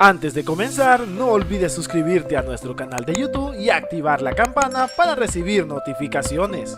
Antes de comenzar, no olvides suscribirte a nuestro canal de YouTube y activar la campana para recibir notificaciones.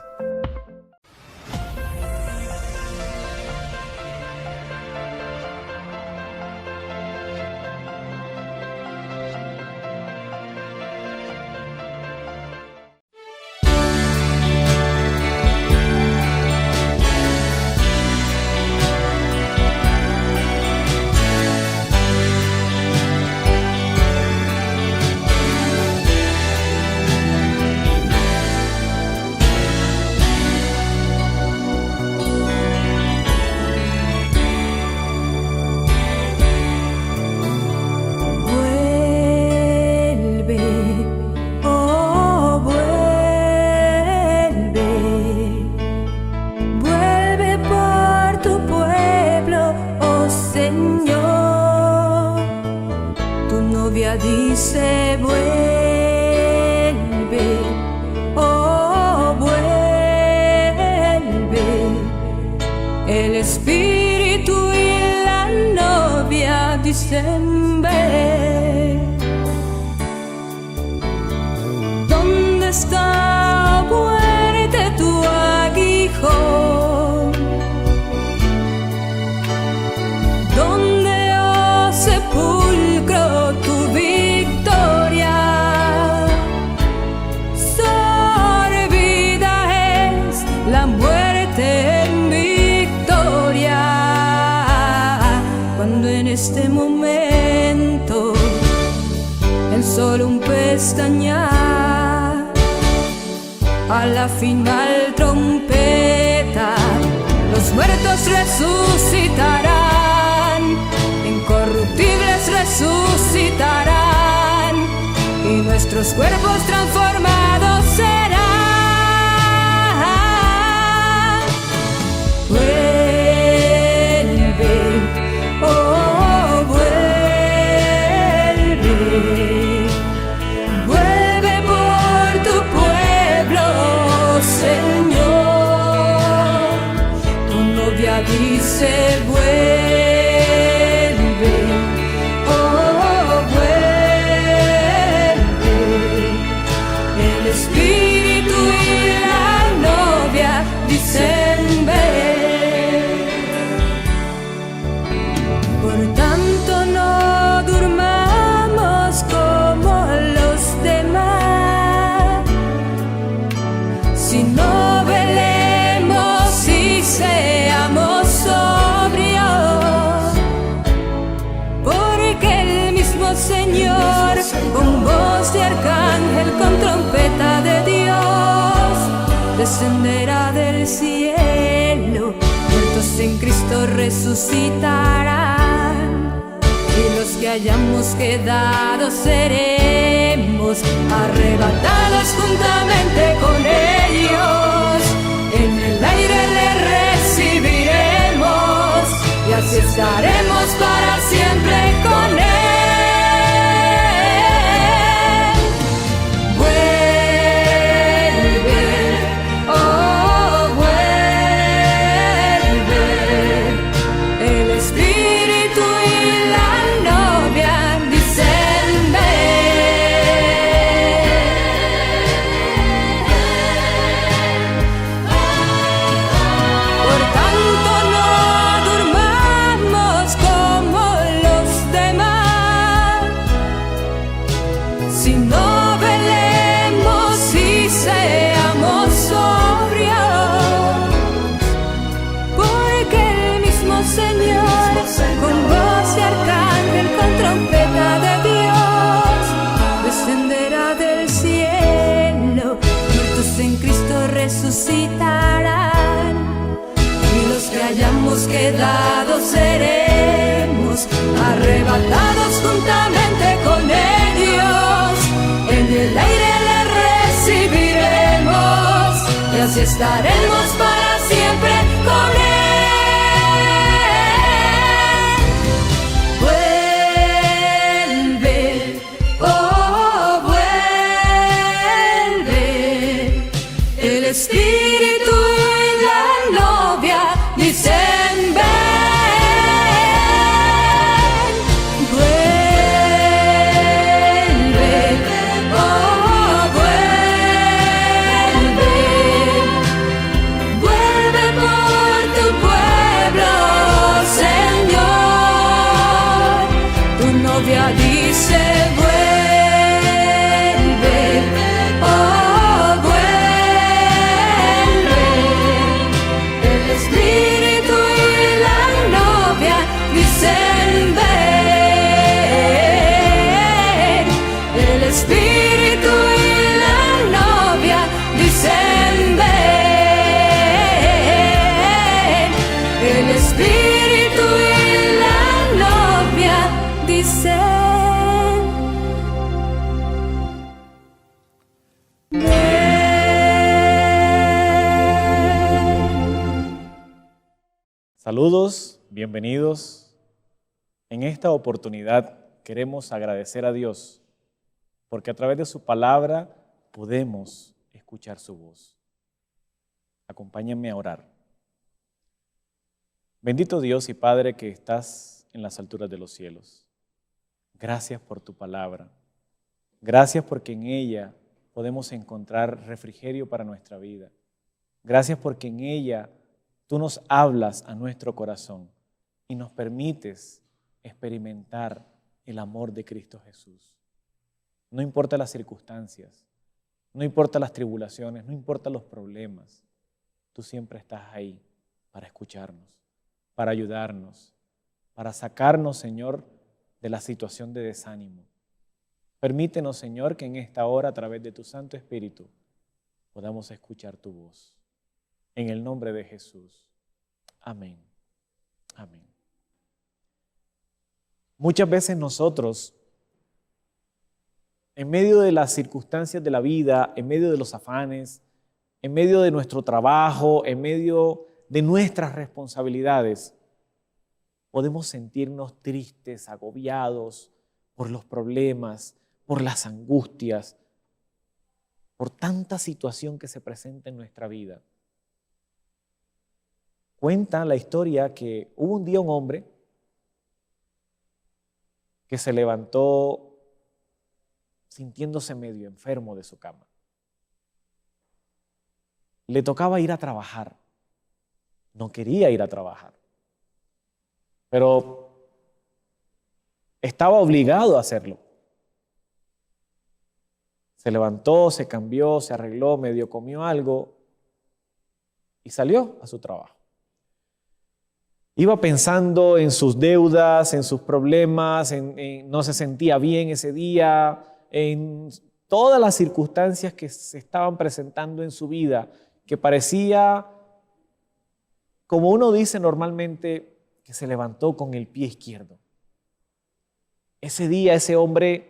Dice vuelve, oh vuelve, el espíritu y la novia dicen ven. ¿Dónde está muerte tu aguijón? ¿Dónde, oh sepulcro, tu victoria? Sorbida es la muerte en victoria. Cuando en este momento, en solo un pestañear, a la final trompeta, los muertos resucitarán, incorruptibles resucitarán, y nuestros cuerpos transformados serán. Vuelve, oh vuelve, vuelve por tu pueblo, Señor. Tu novia dice vuelve, oh vuelve, el espíritu y la novia dicen ven. Por tanto no durmamos como los demás, sino velemos y seamos sobrios, porque el mismo Señor, con voz de arcángel, con trompeta de Dios, descenderá del cielo, muertos en Cristo resucitarán, y los que hayamos quedado seremos arrebatados juntamente con ellos, en el aire le recibiremos, y así estaremos para siempre con él. Vuelve, oh vuelve, el espíritu y la novia dicen ven. Por tanto no durmamos como los demás, sino velemos y seamos sobrios, porque el mismo Señor, con voz de arcángel, con trompeta de Dios, descenderá del cielo, muertos en Cristo resucitarán, y los que hayamos quedado seremos arrebatados juntamente con ellos, en el aire le recibiremos, y así estaremos para siempre con él. Vuelve, oh vuelve, el espíritu y la novia dicen ven. Vuelve, novia dice vuelve, oh vuelve. El espíritu y la novia dicen ven. El espíritu y la novia dicen ven. El espíritu y la novia dicen Saludos, bienvenidos. En esta oportunidad queremos agradecer a Dios porque a través de su palabra podemos escuchar su voz. Acompáñenme a orar. Bendito Dios y Padre que estás en las alturas de los cielos. Gracias por tu palabra. Gracias porque en ella podemos encontrar refrigerio para nuestra vida. Gracias porque en ella tú nos hablas a nuestro corazón y nos permites experimentar el amor de Cristo Jesús. No importa las circunstancias, no importa las tribulaciones, no importa los problemas, tú siempre estás ahí para escucharnos, para ayudarnos, para sacarnos, Señor, de la situación de desánimo. Permítenos, Señor, que en esta hora, a través de tu Santo Espíritu, podamos escuchar tu voz. En el nombre de Jesús. Amén. Amén. Muchas veces nosotros, en medio de las circunstancias de la vida, en medio de los afanes, en medio de nuestro trabajo, en medio de nuestras responsabilidades, podemos sentirnos tristes, agobiados por los problemas, por las angustias, por tanta situación que se presenta en nuestra vida. Cuenta la historia que hubo un día un hombre que se levantó sintiéndose medio enfermo de su cama. Le tocaba ir a trabajar. No quería ir a trabajar, pero estaba obligado a hacerlo. Se levantó, se cambió, se arregló, medio comió algo y salió a su trabajo. Iba pensando en sus deudas, en sus problemas, no se sentía bien ese día, en todas las circunstancias que se estaban presentando en su vida, que parecía, como uno dice normalmente, que se levantó con el pie izquierdo. Ese día ese hombre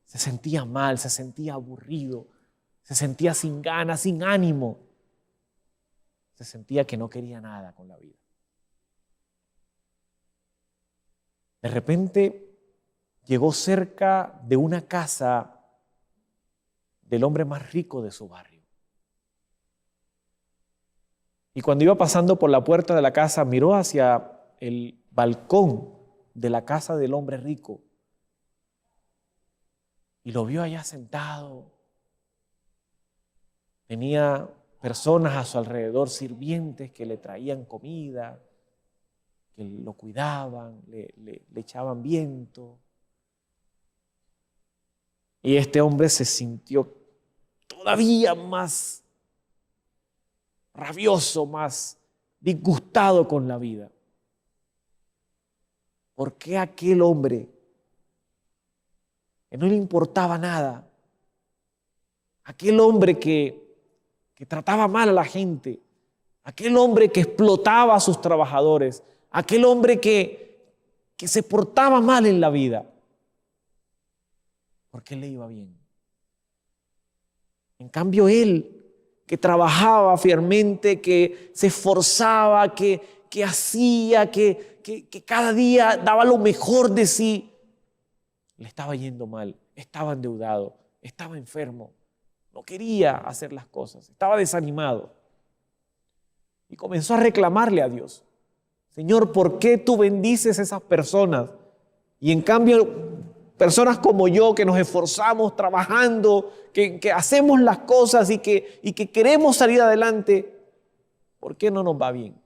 se sentía mal, se sentía aburrido, se sentía sin ganas, sin ánimo. Se sentía que no quería nada con la vida. De repente llegó cerca de una casa del hombre más rico de su barrio. Y cuando iba pasando por la puerta de la casa, miró hacia el balcón de la casa del hombre rico y lo vio allá sentado. Tenía personas a su alrededor, sirvientes que le traían comida, que lo cuidaban, le echaban viento. Y este hombre se sintió todavía más rabioso, más disgustado con la vida. ¿Por qué aquel hombre que no le importaba nada, aquel hombre que trataba mal a la gente, aquel hombre que explotaba a sus trabajadores, aquel hombre que se portaba mal en la vida, ¿por qué le iba bien? En cambio él, que trabajaba fielmente, que se esforzaba, que hacía, que cada día daba lo mejor de sí, le estaba yendo mal, estaba endeudado, estaba enfermo, no quería hacer las cosas, estaba desanimado. Y comenzó a reclamarle a Dios: Señor, ¿por qué tú bendices a esas personas? Y en cambio, personas como yo que nos esforzamos trabajando, que hacemos las cosas y que queremos salir adelante, ¿por qué no nos va bien?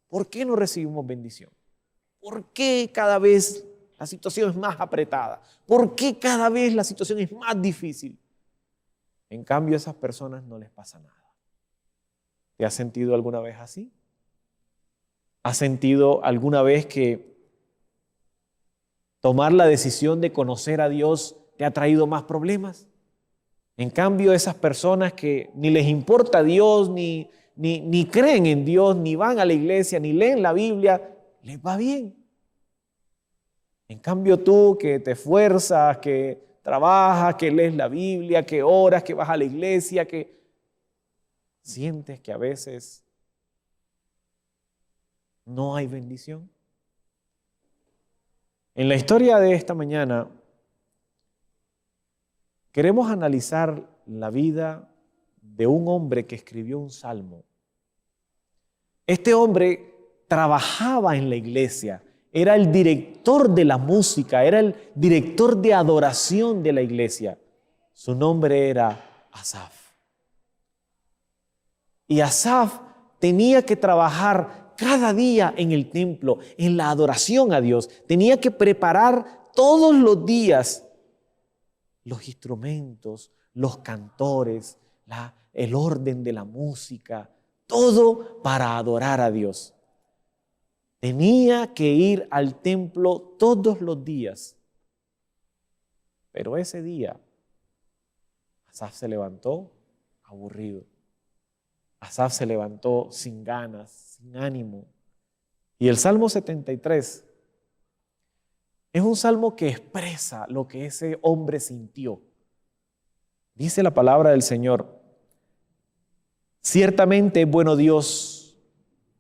¿Por qué no recibimos bendición? ¿Por qué cada vez la situación es más apretada? ¿Por qué cada vez la situación es más difícil? En cambio, a esas personas no les pasa nada. ¿Te has sentido alguna vez así? ¿Has sentido alguna vez que tomar la decisión de conocer a Dios te ha traído más problemas? En cambio, esas personas que ni les importa Dios, ni creen en Dios, ni van a la iglesia, ni leen la Biblia, les va bien. En cambio, tú que te esfuerzas, que trabajas, que lees la Biblia, que oras, que vas a la iglesia, que sientes que a veces no hay bendición. En la historia de esta mañana queremos analizar la vida de un hombre que escribió un salmo. Este hombre trabajaba en la iglesia, era el director de la música, era el director de adoración de la iglesia. Su nombre era Asaf. Y Asaf tenía que trabajar cada día en el templo, en la adoración a Dios. Tenía que preparar todos los días los instrumentos, los cantores, el orden de la música, todo para adorar a Dios. Tenía que ir al templo todos los días. Pero ese día, Asaf se levantó aburrido. Asaf se levantó sin ganas, sin ánimo. Y el Salmo 73 es un salmo que expresa lo que ese hombre sintió. Dice la palabra del Señor: ciertamente es bueno Dios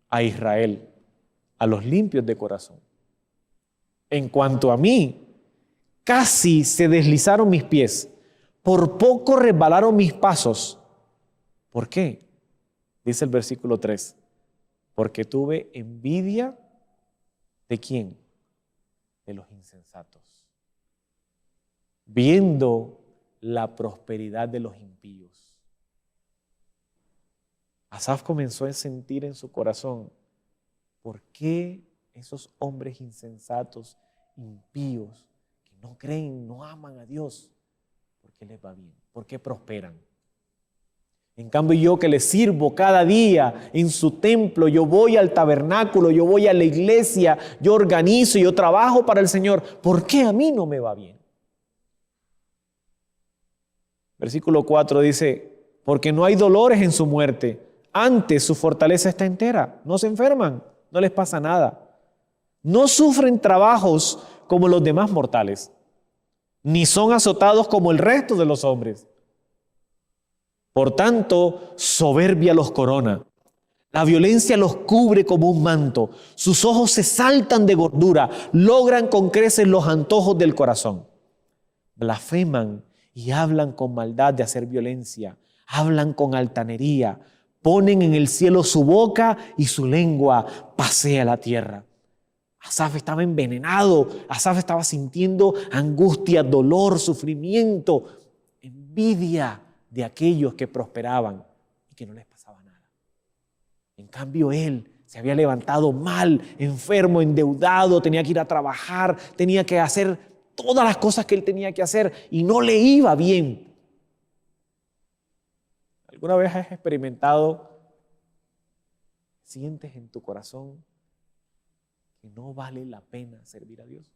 a Israel, a los limpios de corazón. En cuanto a mí, casi se deslizaron mis pies, por poco resbalaron mis pasos. ¿Por qué? Dice el versículo 3, porque tuve envidia ¿de quién? De los insensatos, viendo la prosperidad de los impíos. Asaf comenzó a sentir en su corazón: ¿por qué esos hombres insensatos, impíos, que no creen, no aman a Dios, por qué les va bien? ¿Por qué prosperan? En cambio, yo que le sirvo cada día en su templo, yo voy al tabernáculo, yo voy a la iglesia, yo organizo, yo trabajo para el Señor, ¿por qué a mí no me va bien? Versículo 4 dice: porque no hay dolores en su muerte, antes su fortaleza está entera, no se enferman, no les pasa nada. No sufren trabajos como los demás mortales, ni son azotados como el resto de los hombres. Por tanto, soberbia los corona, la violencia los cubre como un manto, sus ojos se saltan de gordura, logran con creces los antojos del corazón. Blasfeman y hablan con maldad de hacer violencia, hablan con altanería, ponen en el cielo su boca y su lengua pasea la tierra. Asaf estaba envenenado, Asaf estaba sintiendo angustia, dolor, sufrimiento, envidia de aquellos que prosperaban y que no les pasaba nada. En cambio, él se había levantado mal, enfermo, endeudado, tenía que ir a trabajar, tenía que hacer todas las cosas que él tenía que hacer y no le iba bien. ¿Alguna vez has experimentado, sientes en tu corazón que no vale la pena servir a Dios?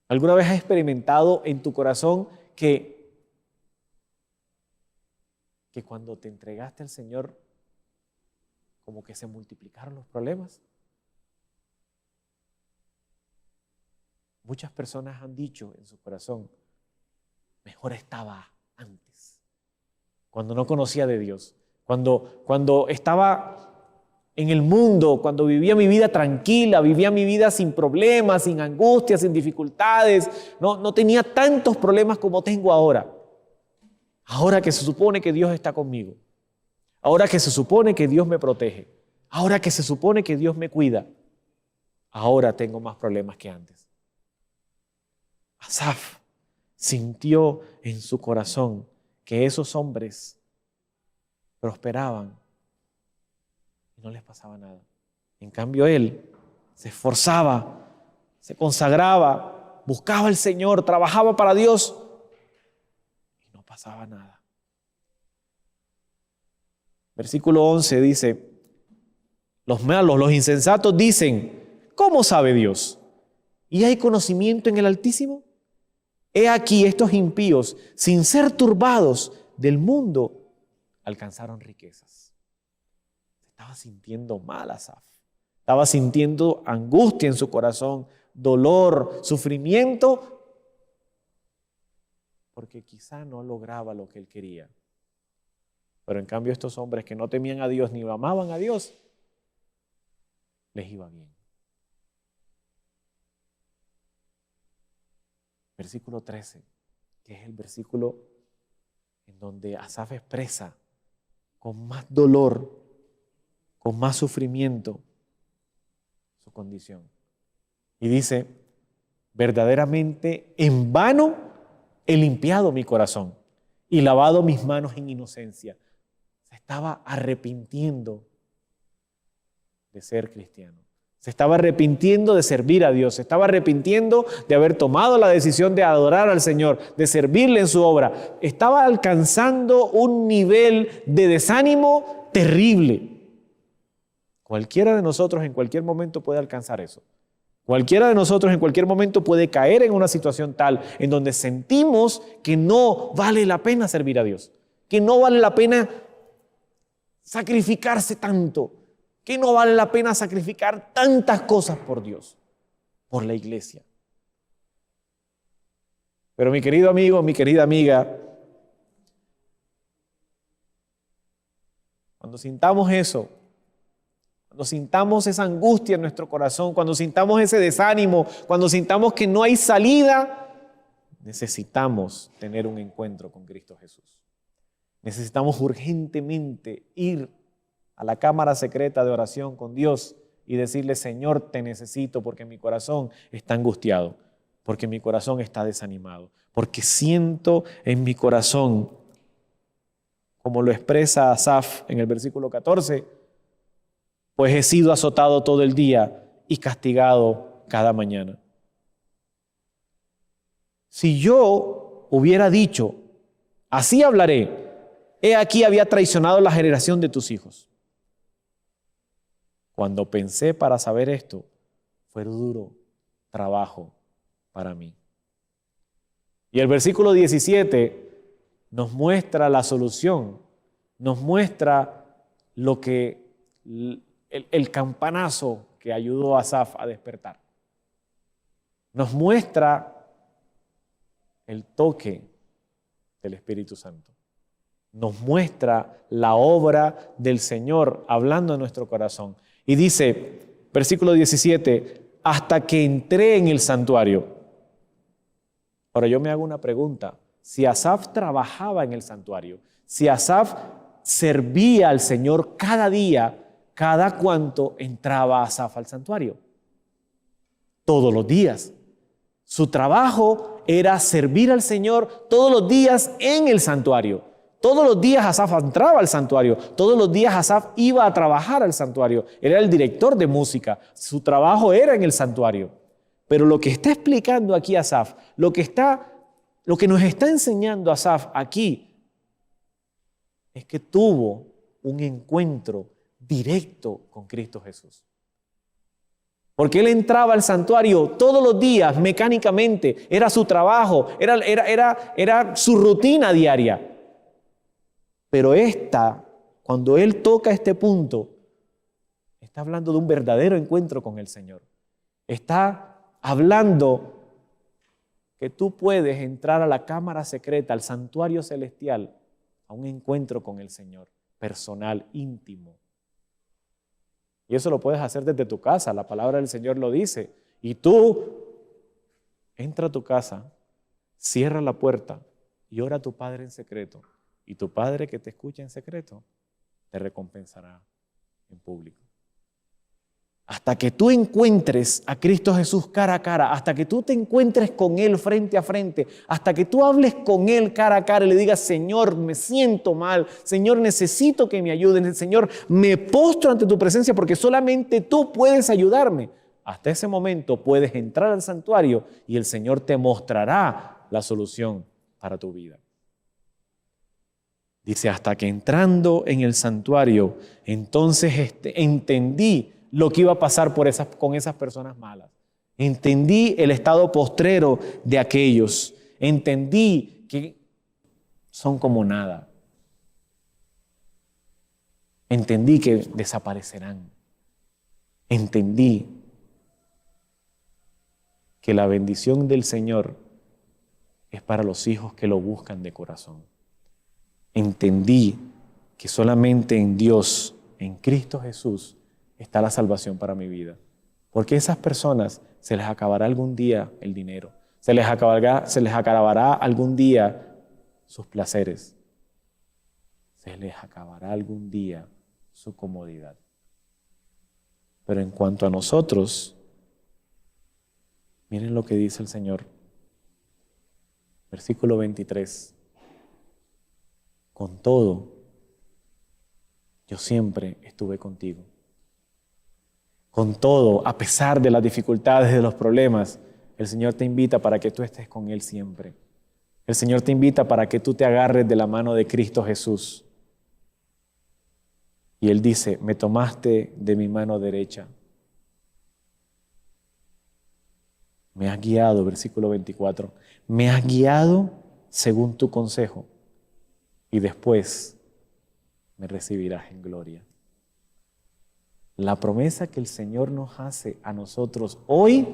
¿Alguna vez has experimentado en tu corazón que cuando te entregaste al Señor, como que se multiplicaron los problemas? Muchas personas han dicho en su corazón: mejor estaba antes, cuando no conocía de Dios, cuando estaba en el mundo, cuando vivía mi vida tranquila, vivía mi vida sin problemas, sin angustias, sin dificultades, no tenía tantos problemas como tengo ahora. Ahora que se supone que Dios está conmigo, ahora que se supone que Dios me protege, ahora que se supone que Dios me cuida, ahora tengo más problemas que antes. Asaf sintió en su corazón que esos hombres prosperaban y no les pasaba nada. En cambio, él se esforzaba se consagraba, buscaba al Señor, trabajaba para Dios y no pasaba nada. Versículo 11 dice, los malos, los insensatos dicen, ¿cómo sabe Dios? ¿Y hay conocimiento en el Altísimo? He aquí estos impíos, sin ser turbados del mundo, alcanzaron riquezas. Se estaba sintiendo mal Asaf. Estaba sintiendo angustia en su corazón, dolor, sufrimiento, porque quizá no lograba lo que él quería. Pero en cambio estos hombres que no temían a Dios ni amaban a Dios, les iba bien. Versículo 13, que es el versículo en donde Asaf expresa con más dolor, con más sufrimiento, su condición. Y dice, verdaderamente en vano he limpiado mi corazón y lavado mis manos en inocencia. Se estaba arrepintiendo de ser cristiano. Se estaba arrepintiendo de servir a Dios. Se estaba arrepintiendo de haber tomado la decisión de adorar al Señor, de servirle en su obra. Estaba alcanzando un nivel de desánimo terrible. Cualquiera de nosotros en cualquier momento puede alcanzar eso. Cualquiera de nosotros en cualquier momento puede caer en una situación tal en donde sentimos que no vale la pena servir a Dios, que no vale la pena sacrificarse tanto, que no vale la pena sacrificar tantas cosas por Dios, por la iglesia. Pero mi querido amigo, mi querida amiga, cuando sintamos eso, cuando sintamos esa angustia en nuestro corazón, cuando sintamos ese desánimo, cuando sintamos que no hay salida, necesitamos tener un encuentro con Cristo Jesús. Necesitamos urgentemente ir a la cámara secreta de oración con Dios y decirle, Señor, te necesito porque mi corazón está angustiado, porque mi corazón está desanimado, porque siento en mi corazón, como lo expresa Asaf en el versículo 14, pues he sido azotado todo el día y castigado cada mañana. Si yo hubiera dicho, así hablaré, he aquí había traicionado la generación de tus hijos. Cuando pensé para saber esto, fue duro trabajo para mí. Y el versículo 17 nos muestra la solución, nos muestra lo que el campanazo que ayudó a Asaf a despertar. Nos muestra el toque del Espíritu Santo. Nos muestra la obra del Señor hablando en nuestro corazón. Y dice, versículo 17, hasta que entré en el santuario. Ahora yo me hago una pregunta. Si Asaf trabajaba en el santuario, si Asaf servía al Señor cada día, ¿cada cuánto entraba Asaf al santuario? Todos los días. Su trabajo era servir al Señor todos los días en el santuario. Todos los días Asaf entraba al santuario. Todos los días Asaf iba a trabajar al santuario. Él era el director de música. Su trabajo era en el santuario. Pero lo que está explicando aquí Asaf, lo que nos está enseñando Asaf aquí, es que tuvo un encuentro directo con Cristo Jesús. Porque él entraba al santuario todos los días mecánicamente, era su trabajo, era su rutina diaria. Pero cuando él toca este punto, está hablando de un verdadero encuentro con el Señor. Está hablando que tú puedes entrar a la cámara secreta, al santuario celestial, a un encuentro con el Señor, personal, íntimo. Y eso lo puedes hacer desde tu casa, la palabra del Señor lo dice. Y tú entra a tu casa, cierra la puerta y ora a tu Padre en secreto. Y tu Padre que te escucha en secreto te recompensará en público. Hasta que tú encuentres a Cristo Jesús cara a cara, hasta que tú te encuentres con Él frente a frente, hasta que tú hables con Él cara a cara y le digas, Señor, me siento mal, Señor, necesito que me ayudes, Señor, me postro ante tu presencia porque solamente tú puedes ayudarme. Hasta ese momento puedes entrar al santuario y el Señor te mostrará la solución para tu vida. Dice, hasta que entrando en el santuario, entonces entendí lo que iba a pasar con esas personas malas. Entendí el estado postrero de aquellos. Entendí que son como nada. Entendí que desaparecerán. Entendí que la bendición del Señor es para los hijos que lo buscan de corazón. Entendí que solamente en Dios, en Cristo Jesús, está la salvación para mi vida. Porque a esas personas se les acabará algún día el dinero, se les acabará algún día sus placeres, se les acabará algún día su comodidad. Pero en cuanto a nosotros, miren lo que dice el Señor. Versículo 23. Con todo, yo siempre estuve contigo. Con todo, a pesar de las dificultades, de los problemas, el Señor te invita para que tú estés con Él siempre. El Señor te invita para que tú te agarres de la mano de Cristo Jesús. Y Él dice, me tomaste de mi mano derecha. Me has guiado, versículo 24, me has guiado según tu consejo y después me recibirás en gloria. La promesa que el Señor nos hace a nosotros hoy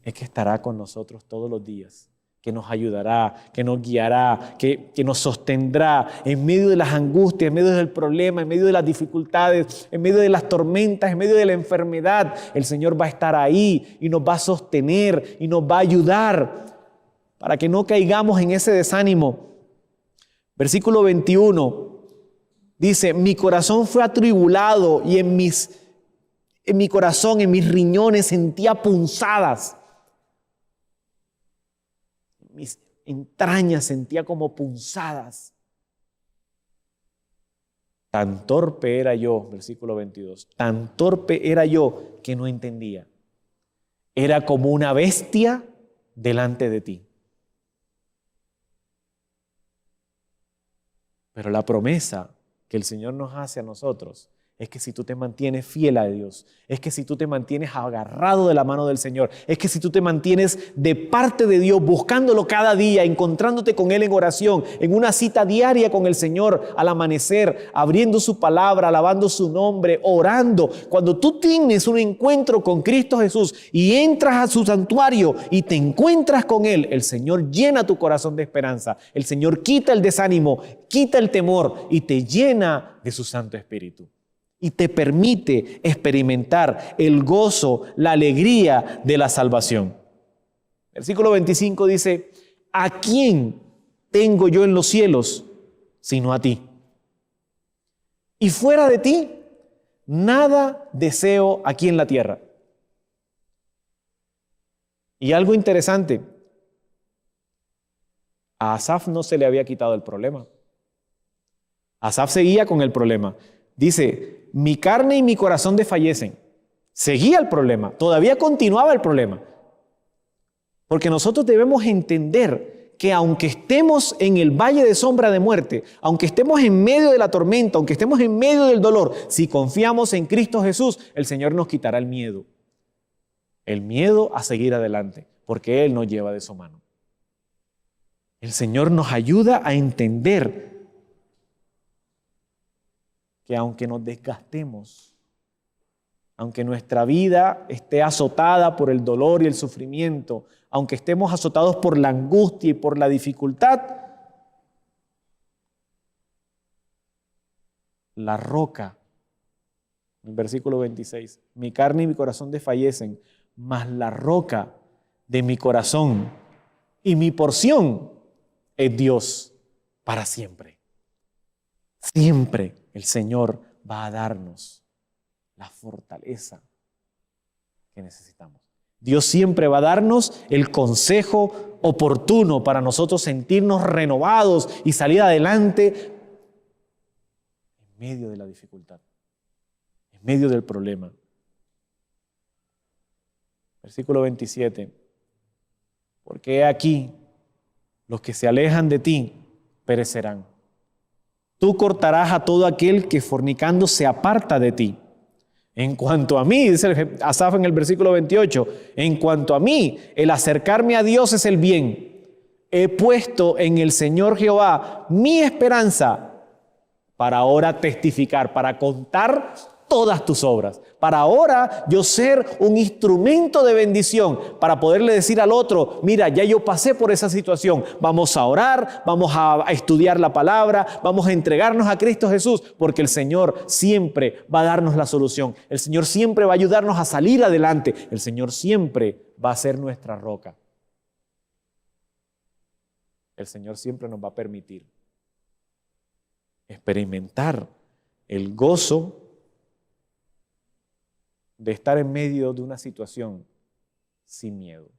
es que estará con nosotros todos los días, que nos ayudará, que nos guiará, que nos sostendrá en medio de las angustias, en medio del problema, en medio de las dificultades, en medio de las tormentas, en medio de la enfermedad. El Señor va a estar ahí y nos va a sostener y nos va a ayudar para que no caigamos en ese desánimo. Versículo 21 dice, mi corazón fue atribulado y en mi corazón, en mis riñones sentía punzadas. Mis entrañas sentía como punzadas. Tan torpe era yo, versículo 22, tan torpe era yo que no entendía. Era como una bestia delante de ti. Pero la promesa que el Señor nos hace a nosotros es que si tú te mantienes fiel a Dios, es que si tú te mantienes agarrado de la mano del Señor, es que si tú te mantienes de parte de Dios, buscándolo cada día, encontrándote con Él en oración, en una cita diaria con el Señor al amanecer, abriendo su palabra, alabando su nombre, orando. Cuando tú tienes un encuentro con Cristo Jesús y entras a su santuario y te encuentras con Él, el Señor llena tu corazón de esperanza. El Señor quita el desánimo, quita el temor y te llena de su Santo Espíritu. Y te permite experimentar el gozo, la alegría de la salvación. Versículo 25 dice, ¿a quién tengo yo en los cielos sino a ti? Y fuera de ti, nada deseo aquí en la tierra. Y algo interesante, a Asaf no se le había quitado el problema. Asaf seguía con el problema. Dice, mi carne y mi corazón desfallecen. Seguía el problema, todavía continuaba el problema. Porque nosotros debemos entender que aunque estemos en el valle de sombra de muerte, aunque estemos en medio de la tormenta, aunque estemos en medio del dolor, si confiamos en Cristo Jesús, el Señor nos quitará el miedo. El miedo a seguir adelante, porque Él nos lleva de su mano. El Señor nos ayuda a entender que aunque nos desgastemos, aunque nuestra vida esté azotada por el dolor y el sufrimiento, aunque estemos azotados por la angustia y por la dificultad, la roca, el versículo 26, mi carne y mi corazón desfallecen, mas la roca de mi corazón y mi porción es Dios para siempre. Siempre el Señor va a darnos la fortaleza que necesitamos. Dios siempre va a darnos el consejo oportuno para nosotros sentirnos renovados y salir adelante en medio de la dificultad, en medio del problema. Versículo 27. Porque he aquí, los que se alejan de ti perecerán. Tú cortarás a todo aquel que fornicando se aparta de ti. En cuanto a mí, dice Asaf en el versículo 28, en cuanto a mí, el acercarme a Dios es el bien. He puesto en el Señor Jehová mi esperanza para ahora testificar, para contar todas tus obras, para ahora yo ser un instrumento de bendición, para poderle decir al otro, mira, ya yo pasé por esa situación, vamos a orar, vamos a estudiar la palabra, vamos a entregarnos a Cristo Jesús, porque el Señor siempre va a darnos la solución, el Señor siempre va a ayudarnos a salir adelante, el Señor siempre va a ser nuestra roca. El Señor siempre nos va a permitir experimentar el gozo de estar en medio de una situación sin miedo.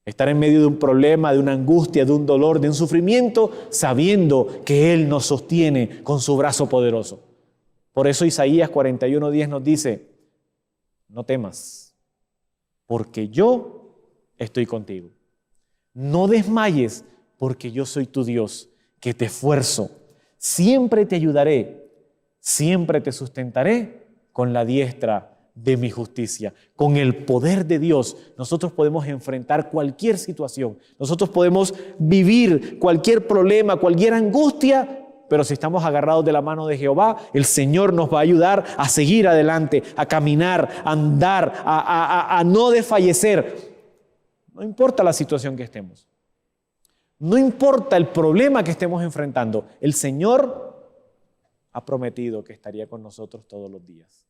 Estar en medio de un problema, de una angustia, de un dolor, de un sufrimiento, sabiendo que Él nos sostiene con su brazo poderoso. Por eso Isaías 41:10 nos dice, no temas, porque yo estoy contigo. No desmayes, porque yo soy tu Dios, que te esfuerzo. Siempre te ayudaré, siempre te sustentaré con la diestra de mi justicia. Con el poder de Dios, nosotros podemos enfrentar cualquier situación. Nosotros podemos vivir cualquier problema, cualquier angustia, pero si estamos agarrados de la mano de Jehová, el Señor nos va a ayudar a seguir adelante, a caminar, a andar, a no desfallecer. No importa la situación que estemos. No importa el problema que estemos enfrentando. El Señor ha prometido que estaría con nosotros todos los días.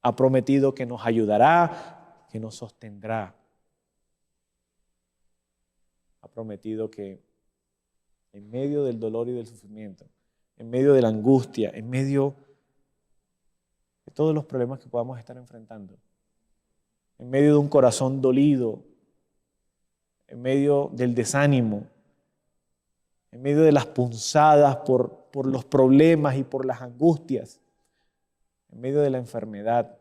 Ha prometido que nos ayudará, que nos sostendrá. Ha prometido que en medio del dolor y del sufrimiento, en medio de la angustia, en medio de todos los problemas que podamos estar enfrentando, en medio de un corazón dolido, en medio del desánimo, en medio de las punzadas por los problemas y por las angustias, en medio de la enfermedad,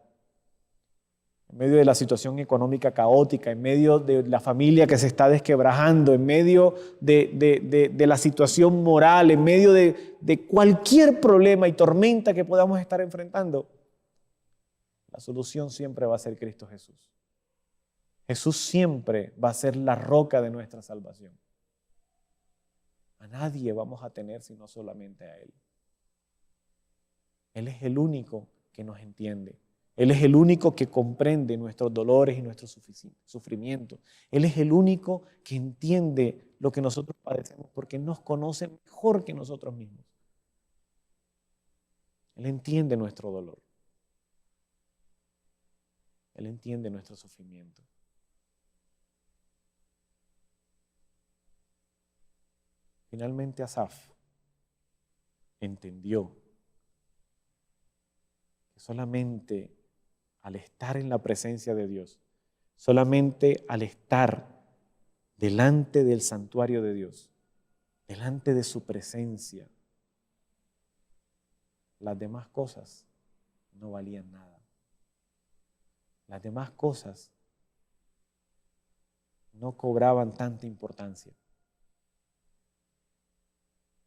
en medio de la situación económica caótica, en medio de la familia que se está desquebrajando, en medio de la situación moral, en medio de cualquier problema y tormenta que podamos estar enfrentando, la solución siempre va a ser Cristo Jesús. Jesús siempre va a ser la roca de nuestra salvación. A nadie vamos a tener sino solamente a Él. Él es el único que nos entiende. Él es el único que comprende nuestros dolores y nuestros sufrimientos. Él es el único que entiende lo que nosotros padecemos porque nos conoce mejor que nosotros mismos. Él entiende nuestro dolor. Él entiende nuestro sufrimiento. Finalmente Asaf entendió que solamente al estar en la presencia de Dios, solamente al estar delante del santuario de Dios, delante de su presencia, las demás cosas no valían nada. Las demás cosas no cobraban tanta importancia.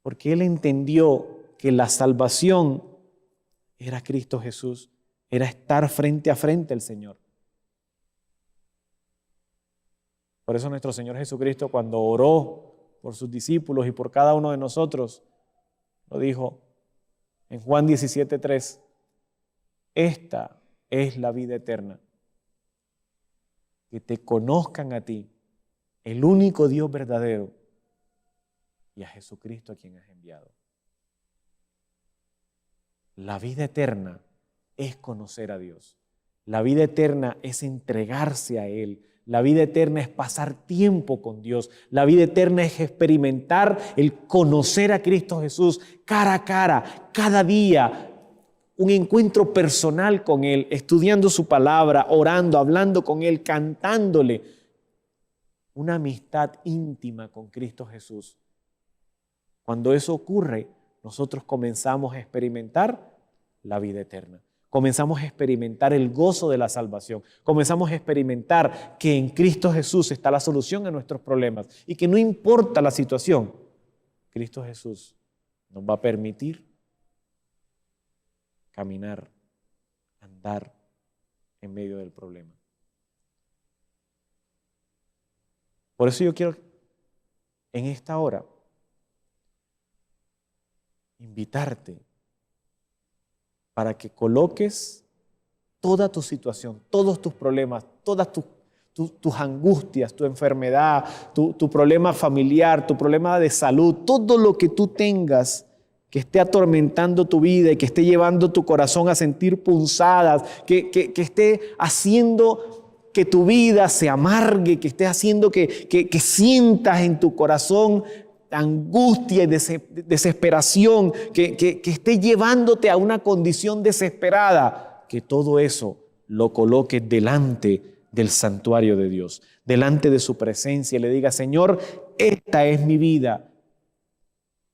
Porque él entendió que la salvación era Cristo Jesús, era estar frente a frente al Señor. Por eso nuestro Señor Jesucristo, cuando oró por sus discípulos y por cada uno de nosotros, lo dijo en Juan 17:3, esta es la vida eterna, que te conozcan a ti, el único Dios verdadero, y a Jesucristo a quien has enviado. La vida eterna es conocer a Dios. La vida eterna es entregarse a Él. La vida eterna es pasar tiempo con Dios. La vida eterna es experimentar el conocer a Cristo Jesús cara a cara, cada día. Un encuentro personal con Él, estudiando su palabra, orando, hablando con Él, cantándole. Una amistad íntima con Cristo Jesús. Cuando eso ocurre, nosotros comenzamos a experimentar la vida eterna. comenzamos a experimentar el gozo de la salvación. Comenzamos a experimentar que en Cristo Jesús está la solución a nuestros problemas y que no importa la situación, Cristo Jesús nos va a permitir caminar, andar en medio del problema. Por eso yo quiero en esta hora invitarte para que coloques toda tu situación, todos tus problemas, todas tus angustias, tu enfermedad, tu problema familiar, tu problema de salud, todo lo que tú tengas que esté atormentando tu vida y que esté llevando tu corazón a sentir punzadas, que esté haciendo que tu vida se amargue, que esté haciendo que sientas en tu corazón angustia y desesperación, que esté llevándote a una condición desesperada, que todo eso lo coloques delante del santuario de Dios, delante de su presencia y le diga: Señor, esta es mi vida,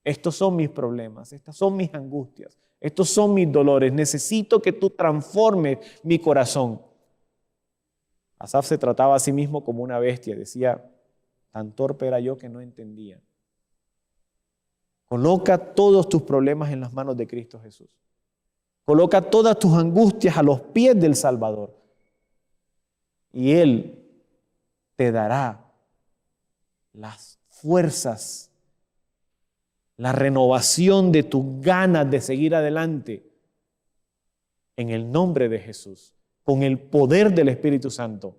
estos son mis problemas, estas son mis angustias, estos son mis dolores, necesito que tú transformes mi corazón. Asaf se trataba a sí mismo como una bestia, decía: tan torpe era yo que no entendía. Coloca todos tus problemas en las manos de Cristo Jesús. Coloca todas tus angustias a los pies del Salvador. Y Él te dará las fuerzas, la renovación de tus ganas de seguir adelante en el nombre de Jesús, con el poder del Espíritu Santo,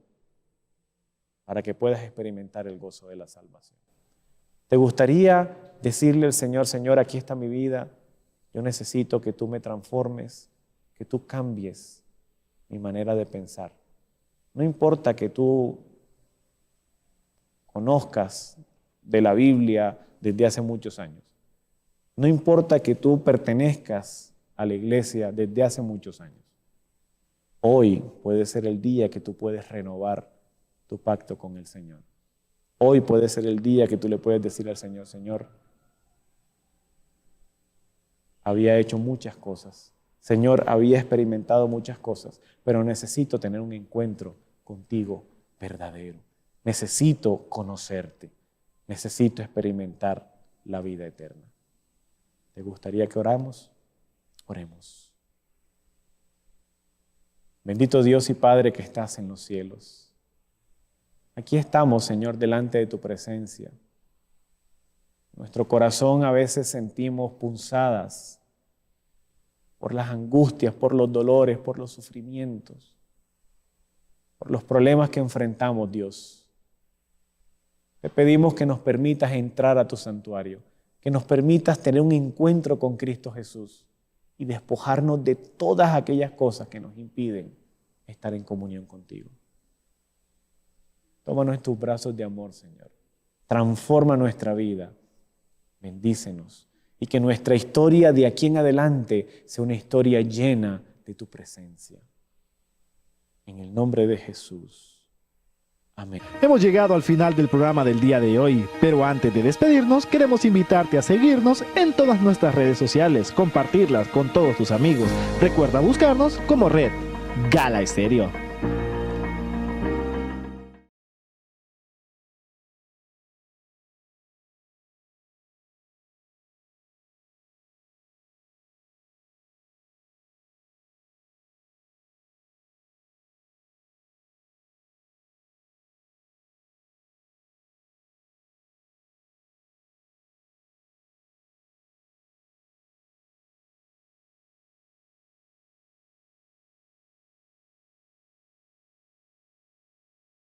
para que puedas experimentar el gozo de la salvación. ¿Te gustaría decirle al Señor: Señor, aquí está mi vida, yo necesito que tú me transformes, que tú cambies mi manera de pensar? No importa que tú conozcas de la Biblia desde hace muchos años. No importa que tú pertenezcas a la iglesia desde hace muchos años. Hoy puede ser el día que tú puedes renovar tu pacto con el Señor. Hoy puede ser el día que tú le puedes decir al Señor: Señor, había hecho muchas cosas. Señor, había experimentado muchas cosas, pero necesito tener un encuentro contigo verdadero. Necesito conocerte. Necesito experimentar la vida eterna. ¿Te gustaría que oramos? Oremos. Bendito Dios y Padre que estás en los cielos. Aquí estamos, Señor, delante de tu presencia. Nuestro corazón a veces sentimos punzadas por las angustias, por los dolores, por los sufrimientos, por los problemas que enfrentamos, Dios. Te pedimos que nos permitas entrar a tu santuario, que nos permitas tener un encuentro con Cristo Jesús y despojarnos de todas aquellas cosas que nos impiden estar en comunión contigo. Tómanos en tus brazos de amor, Señor. Transforma nuestra vida. Bendícenos. Y que nuestra historia de aquí en adelante sea una historia llena de tu presencia. En el nombre de Jesús. Amén. Hemos llegado al final del programa del día de hoy, pero antes de despedirnos queremos invitarte a seguirnos en todas nuestras redes sociales, compartirlas con todos tus amigos. Recuerda buscarnos como Red Gala Estéreo.